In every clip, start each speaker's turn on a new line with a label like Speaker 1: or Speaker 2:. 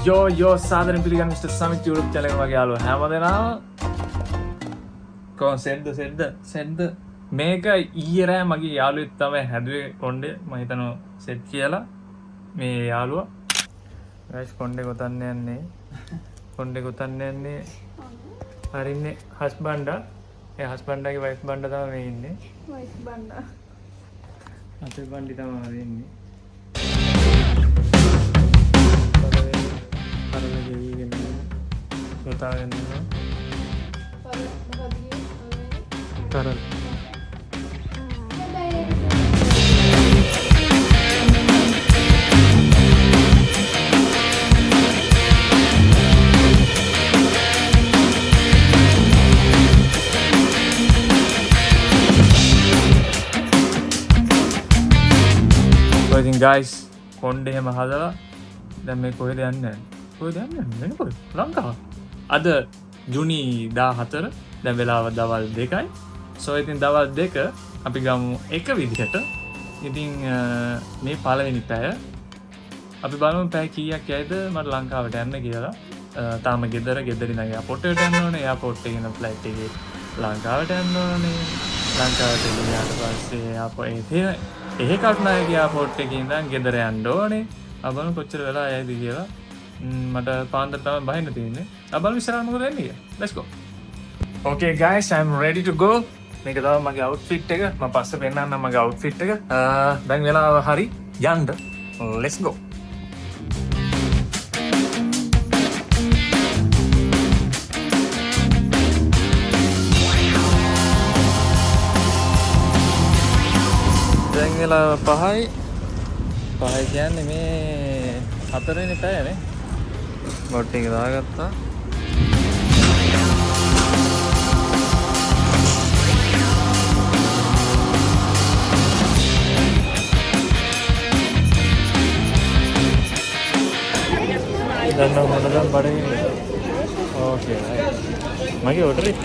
Speaker 1: යෝ සාදරයෙන් පිළිගන්න මිස්ටර් සමිත් YouTube channel එක මගේ යාළුවෝ හැමදෙනාම කොහොම සෙද්ද මේක ඊයේ රෑ මගේ යාළුවෙක් තමයි හැදුවේ කොණ්ඩේ මම හිතනවා සෙට් කියලා මේ යාළුවා ගයිස් කොණ්ඩේ ගොතන්න යන්නේ හරින්නේ හස්බන්ඩා ඒ හස්බන්ඩාගේ වයිෆ් බණ්ඩා තමයි මේ ඉන්නේ වයිෆ් බණ්ඩා අපේ බණ්ඩි තමයි ඉන්නේ Taral. So I think guys, කොණ්ඩේ හැම හදලා දැන් මේ කොහෙද යන්නේ? වෙන කොහෙද? ලංකාව. අද ජුනි 14 දැන් වෙලාව දවල් 2යි. සෝ ඉතින් දවල් 2 අපි ගමු එක විදිහට. ඉතින් මේ පළවෙනි පැය අපි බලමු පැය කීයක් යයිද මට ලංකාවට යන්න කියලා. තාම ගෙදරින් එයාපෝට් එකට යන්න ඕනේ. එයාපෝට් එකේ ඉන්න ෆ්ලයිට් එකේ ලංකාවට යන්න ඕනේ. ලංකාවට ගියාට පස්සේ එහෙ කටුනායක එයාපෝට් එකේ ඉඳන් ගෙදර යන්න ඕනේ. අපලු කොච්චර වෙලා යයිද කියලා. මට පාන්දර තමයි බහින්න තියෙන්නේ. අපලු ඉස්සරහට මොකද වෙන්නේ කියලා. Let's go. Okay guys, I'm ready to go. මේක තමයි මගේ outfit එක. මම පස්සේ පෙන්නන්නම් මගේ outfit එක. දැන් වෙලාව හරි යන්න. Let's go. දැන් වෙලාව 5යි. 5 කියන්නේ මේ 4 වෙනි පැයනේ. බොට් එක දාගත්තා. දැන් මොනවද බඩේ? ඕකේ. මගේ ඕඩර් එක.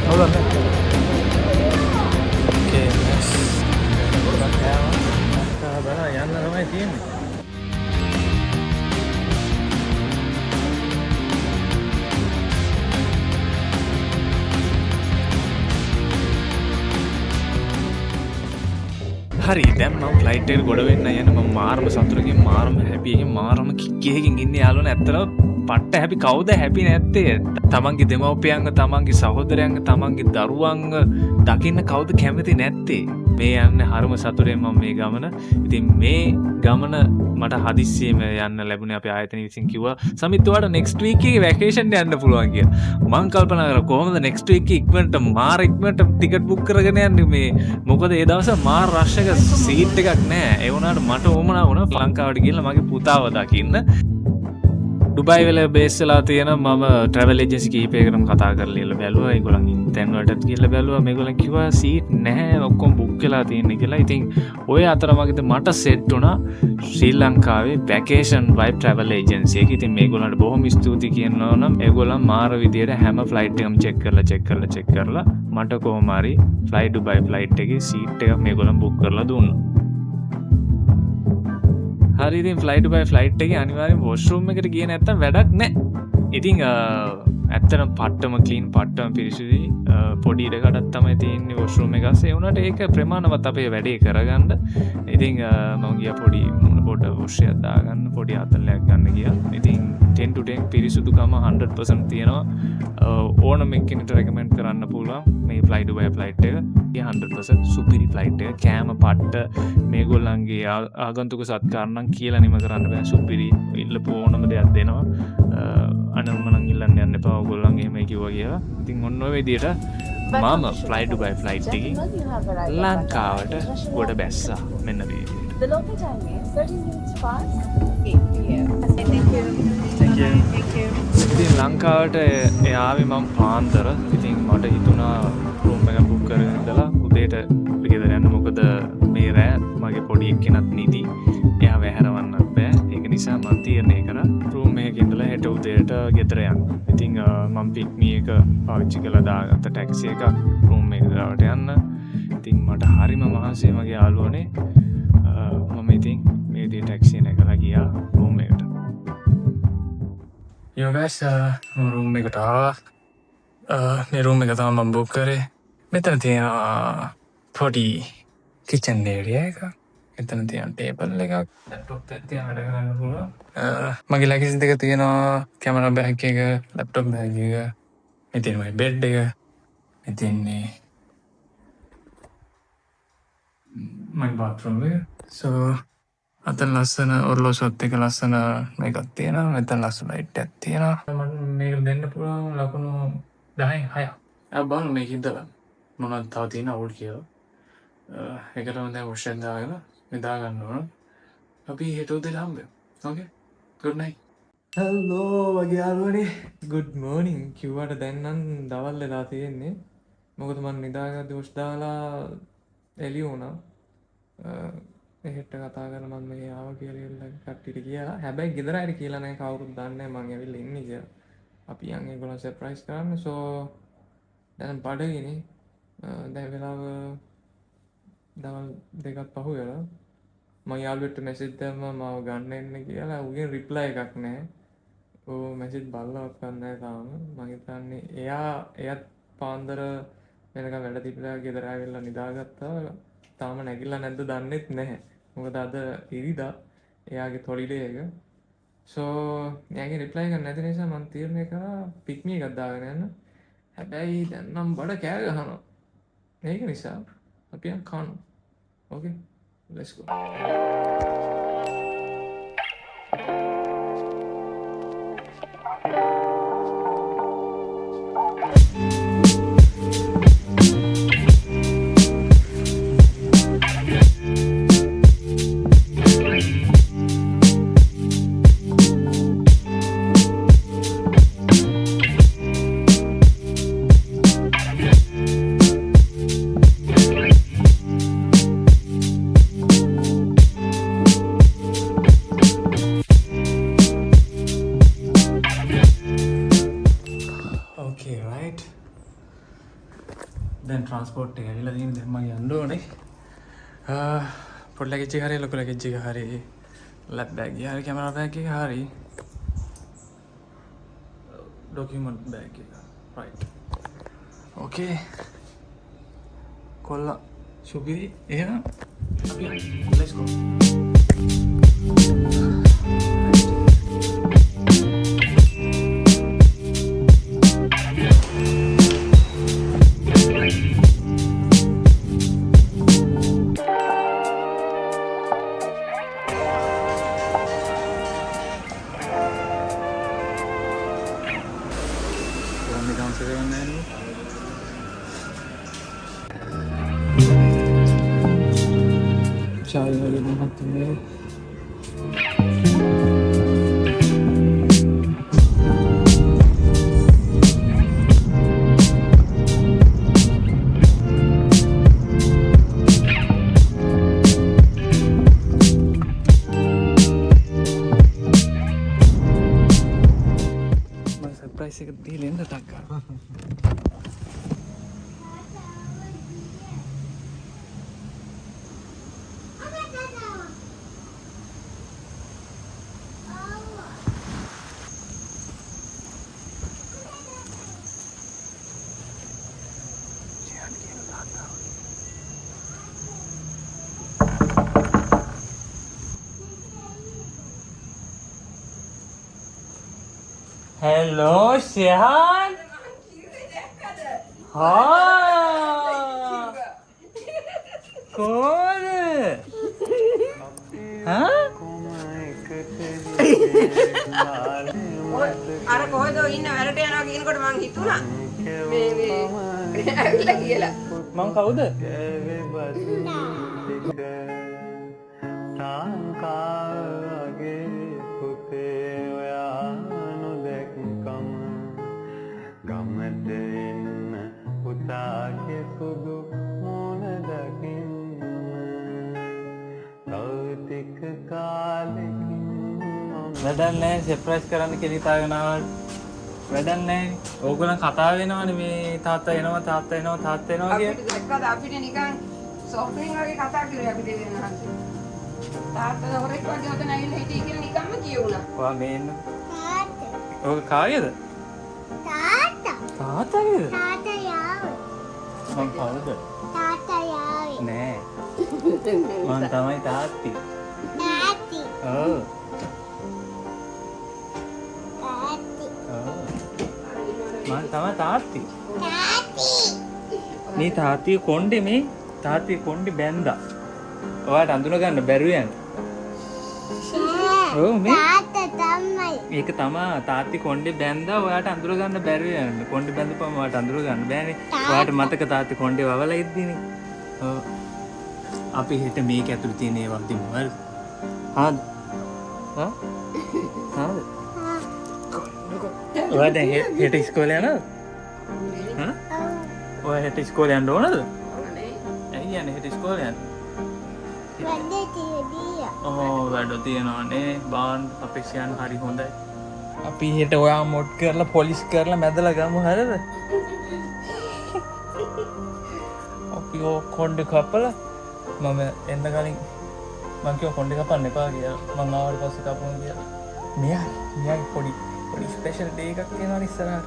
Speaker 1: හොඳයි. ඕකේ. යන්න තමයි තියෙන්නේ. හරි දැන් මම ෆ්ලයිට් එකට ගොඩ වෙන්න යන මම මාරම සතුටකින් මාරම හැපි එකකින් මාරම කික් එකකින් ඉන්නේ යාළුවනේ ඇත්තටම පට්ට හැපි කවුද හැපි නැත්තේ තමන්ගේ දෙමව්පියන්ව තමන්ගේ සහෝදරයන්ව තමන්ගේ දරුවන්ව දකින්න කවුද කැමති නැත්තේ මේ යන්නේ හරිම සතුටෙන් මම මේ ගමන ඉතින් මේ ගමන මට හදිස්සියෙම යන්න ලැබුණේ අපේ ආයතනය විසින් කිව්වා සමිත් ඔයාලට නෙක්ස්ට් වීක් එකේ වැකේෂන් යන්න පුළුවන් කියලා මම කල්පනා කරා කොහොමද නෙක්ස්ට් වීක් එකේ ඉක්මනට ටිකට් බුක් කරගෙන යන්නේ මේ මොකද ඒ දවස් මාර රෂ් එක සීට් එකක් නැහැ ඒ වුණාට මට ඕමනා වුණා ලංකාවට ගිහලා මගේ පුතාව දකින්න ඩුබයි වල බේස් වෙලා තියෙන මම ට්‍රැවල් ඒජන්සි කීපයකටම කතා කරලා බැලුවා ඒගොල්ලන් තැන් වලටත් ගිහලා බැලුවා මේගොල්ලන් කිව්වා සීට් නැහැ ඔක්කොම බුක් වෙලා තියෙන්නේ කියලා. ඉතින් ඔය අතරමඟදී මට සෙට් වුණා ශ්‍රී ලංකාවේ වැකේෂන් වයිබ් ට්‍රැවල් ඒජන්සි එක. ඉතින් මේගොල්ලන්ට බොහොම ස්තුතියි කියනවා නම් ඒගොල්ලන් මාර විදියට හැම ෆ්ලයිට් එකම චෙක් කරලා මට කොහොම හරි ෆ්ලයි ඩුබයි ෆ්ලයිට් එකේ සීට් එකක් මේගොල්ලන් බුක් කරලා දුන්නා. හරි ඉතින් ෆ්ලයිට් ඩුබයි ෆ්ලයිට් එකේ අනිවාර්යෙන් වොෂ්රූම් එකට ගියේ නැත්තම් වැඩක් නැහැ. ඉතින් ඇත්තටම පට්ටම ක්ලීන් පට්ටම පිරිසිදුයි පොඩි ඉඩකඩක් තමයි තියෙන්නේ වොෂ්රූම් එක ඇස්සේ. ඒ වුණාට ඒක ප්‍රමාණවත් අපේ වැඩේ කරගන්න. ඉතින් මම ගියා පොඩි මොන පොඩ වොෂ් එකක් දාගන්න පොඩි අතල්ලයක් ගන්න ගියා. ඉතින් 10 to 10 පිරිසිදුකම 100% තියෙනවා. ඕනම කෙනෙකුට රෙකමෙන්ඩ් කරන්න පුළුවන් මේ ෆ්ලයි ඩුබයි ෆ්ලයිට් එක. 100% සුපිරි ෆ්ලයිට් එක. කෑම පට්ට මේගොල්ලන්ගේ ආගන්තුක සත්කාරණම් කියලා නිම කරන්න බෑ සුපිරි. ඉල්ලපු ඕනම දෙයක් දෙනවා. අනම්මනම් ඉල්ලන්න යන්න එපා ඔයගොල්ලන් එහෙම කිව්වා කියලා. ඉතින් ඔන්න ඔය විදියට මම ෆ්ලයි ඩුබයි ෆ්ලයිට් එකකින් ලංකාවට ගොඩ බැස්සා. මෙන්න මේ විදියට. The local time is 30 minutes past 8 p.m. Thank you. ඉතින් ලංකාවට ආවේ මම පාන්දර. ඉතින් මට හිතුණා රූම් එක බුක් කරගෙන ඉඳලා උදේට ගෙදර යන්න. මොකද මේ රෑ මගේ පොඩි එක්කෙනත් නිදි. එයාව හැරවන්නත් බෑ. ඒක නිසා මම තීරණය කරා රූම් එකේ ඉඳලා හෙට උදේට ගෙදර යන්න. ඉතින් මම පික්මී එක පාවිච්චි කරලා දාගත්ත ටැක්සි එක රූම් මේ ගෙදරට යන්න. ඉතින් මට හරිම මහන්සියි මගේ යාළුවනේ. මම ඉතින් මේ විදිහට ටැක්සි එකකට ගියා රූම් එකට. Yo guys, රූම් එකට ආවා. මේ රූම් එක තමයි මම බුක් කරේ. මෙතන තියෙන පොඩි කිචන් ඒරියා එක. මෙතන තියෙන ටේබල් එකක්, ලැප්ටොප් එකක් තියන වැඩ කරන්න පුළුවන්. මගේ ලගේජ් දෙක තියෙනවා, කැමරා බෑග් එක, ලැප්ටොප් බෑග් එක. මෙතන මගේ බෙඩ් එක. මෙතන මගේ බාත්රූම් එක. So අතන ලස්සන ඔරලෝසුවත් එක ලස්සන මේකක් තියෙනවා. මෙතන ලස්සන ලයිට් එකක් තියෙනවා. මම මේක දෙන්න පුළුවන් ලකුණු 10න් 6ක්. බලමු මේක ඉඳලා මොනවද තව තියෙන අවුල් කියලා. ඒකටම දැන් ඔෂෙන් දාගෙන නිදා ගන්න ඕන. අපි හෙට උදේට හම්බෙමු. ඕකේ. good night. hello වගේ යාළුවනේ. good morning කිව්වට දැන් නම් දවල් වෙලා තියෙන්නේ. මොකද මම නිදාගත්තේ ඔෂ් දාලා එළිය වුණා. එහෙට කතා කරලා මම මේ ආවා කියලා කට්ටියට කියලා. හැබැයි ගෙදර අය කියලා නැහැ, කවුරුත් දන්නේ නැහැ මම ඇවිල්ලා ඉන්නේ කියලා. අපි යන් ඒගොල්ලන් සර්ප්‍රයිස් කරන්න. so දැන් බඩගිනේ. දැන් වෙලාව දවල් දෙකක් පහු වෙලා. මම යාළුවෙක්ට මැසේජ් දැම්මා මාව ගන්න එන්න කියලා. ඌගෙන් රිප්ලයි එකක් නැහැ. ඌ මැසේජ් බලලවත් නැහැ තාම. මම හිතන්නේ එයාත් පාන්දර වෙනකම් වැඩ තිබිලා ගෙදර ආවිල්ලා නිදාගත්තා. තාම නැගිලා නැද්ද දන්නෙත් නැහැ. මොකද අද ඉරිදා එයාගේ හොලිඩේ එක. so එයාගේ රිප්ලයි එකක් නැති නිසා මම තීරණය කරා පික්මි එකක් දාගෙන යන්න. හැබැයි දැන් නම් බඩ කෑ ගහනවා. ඒක නිසා අපි යන් කන්න. okay let's go. දැන් ට්‍රාන්ස්පෝර්ට් එක ඇවිල්ලා තියෙන දැන් මම යන්න ඕනේ. පොඩි ලගේජ් එක හරි ලොකු ලගේජ් එක හරි ලැප් බෑග් එක හරි කැමරා බෑග් එක හරි ඩොකියුමන්ට් බෑග් එක රයිට්. ඕකේ. කොල්ලා සුපිරි එහෙනම් අපි let's go. Ciao, io non ho fatto niente. Ma surprise che ti lenda tacca. Hello, Sehan. हाँ कौन हाँ
Speaker 2: අර කොහෙද ඉන්න වැඩට යනවා කියනකොට මං හිතුණා මේ ඇවිල්ලා කියලා
Speaker 1: මං කවුද වැඩක් නැහැ සර්ප්‍රයිස් කරන්න කෙලිතාගෙන ආවා වැඩක් නැහැ. ඕගොල්ලන් කතා වෙනවනේ මේ තාත්තා එනවා කියලා.
Speaker 2: අපිට දැක්කද අපිට නිකන් සොෆ්ට්වෙන් වගේ කතා කරේ අපි දෙවියන් වහන්සේ. තාත්තා හොරෙක් වගේ ඔතන ඇවිල්ලා හිටියේ කියලා නිකම්ම කියුණා.
Speaker 1: ඔයා මේ එන්න. ඔක කාගේද? තාත්තගේද? මං කවුද? නෑ. මං තමයි තාත්ති. ඔව්. මං තමයි තාත්ති. මේ තාත්තිය කොණ්ඩේ මේ තාත්තිය කොණ්ඩේ බැන්දා. ඔයාට අඳුන ගන්න බැරුව යන. ඔව් මේ ඒක තමයි තාත්ති කොණ්ඩේ බැන්දා ඔයාට අඳුර ගන්න බැරුව යන. කොණ්ඩේ බැඳපුවම ඔයාට අඳුර ගන්න බෑනේ. ඔයාට මතක තාත්ති කොණ්ඩේ වවලා ඉද්දීනේ. ඔව්. අපි හෙට මේක ඇතුළේ තියෙන ඒවා දිමු හරිද? හාද? හා? හාද? ඔයා දැන් හෙට ඉස්කෝලේ යනවද? හා? ඔයා හෙට ඉස්කෝලේ යන්න ඕනද? ඇයි යන්නේ හෙට ඉස්කෝලේ යන්නේ? වැඩ තියෙනවානේ බාන් අපේක්ෂයන් හරි හොඳයි. අපි හෙට ඔයා මොඩ් කරලා පොලිස් කරලා මැදලා ගමු හරිද? අපි කොණ්ඩේ කපලා මම එන්න කලින් මං කිව්වා කොණ්ඩේ කපන්න එපා කියලා. මං ආවට පස්සේ කපමු කියලා. මෙයා පොඩි ස්පෙෂල් ඩේ එකක් වෙනවා ඉස්සරහට.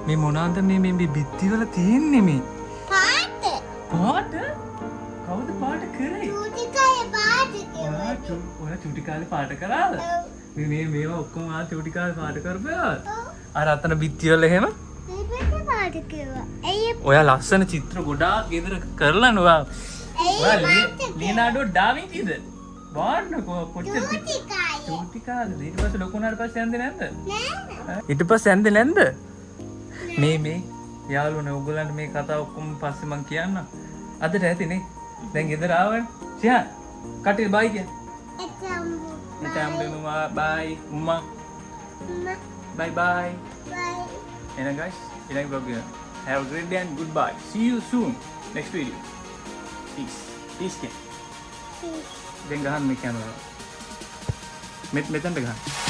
Speaker 1: මේ මොනවාද මේ බිත්ති වල තියෙන්නේ මේ? පාට? කවුද පාට කරේ? ඔයා චුටි කාලේ පාට කරාද? මේවා ඔක්කොම ආ චුටි කාලේ පාට කරපේවද? අර අතන බිත්ති වල එහෙම? ඔයා ලස්සන චිත්‍ර ගොඩාක් ගෙදර කරලා නෝ. ඔයා ලියනාඩෝ ඩා වින්චිද? බාන්න කොච්චර චුටි කාලේ ඊට පස්සේ ලොකු වුණාට පස්සේ යන්නේ නැද්ද? නෑ. ඊට පස්සේ යන්නේ නැද්ද? මේ යාළුවනේ ඔයගොල්ලන්ට මේ කතාව ඔක්කොම පස්සේ මං කියන්නම්. අදට ඇතිනේ. දැන් ගෙදර ආවනේ. සියන් කටේ බයි කිය. බයි උම්මා. Bye bye. And guys, ඊළඟ vlog එක. Have a great day and goodbye. See you soon. Next video. Peace. Peace. දැන් ගහන්න මේ කැමරාව. මෙතනට ගහන්න.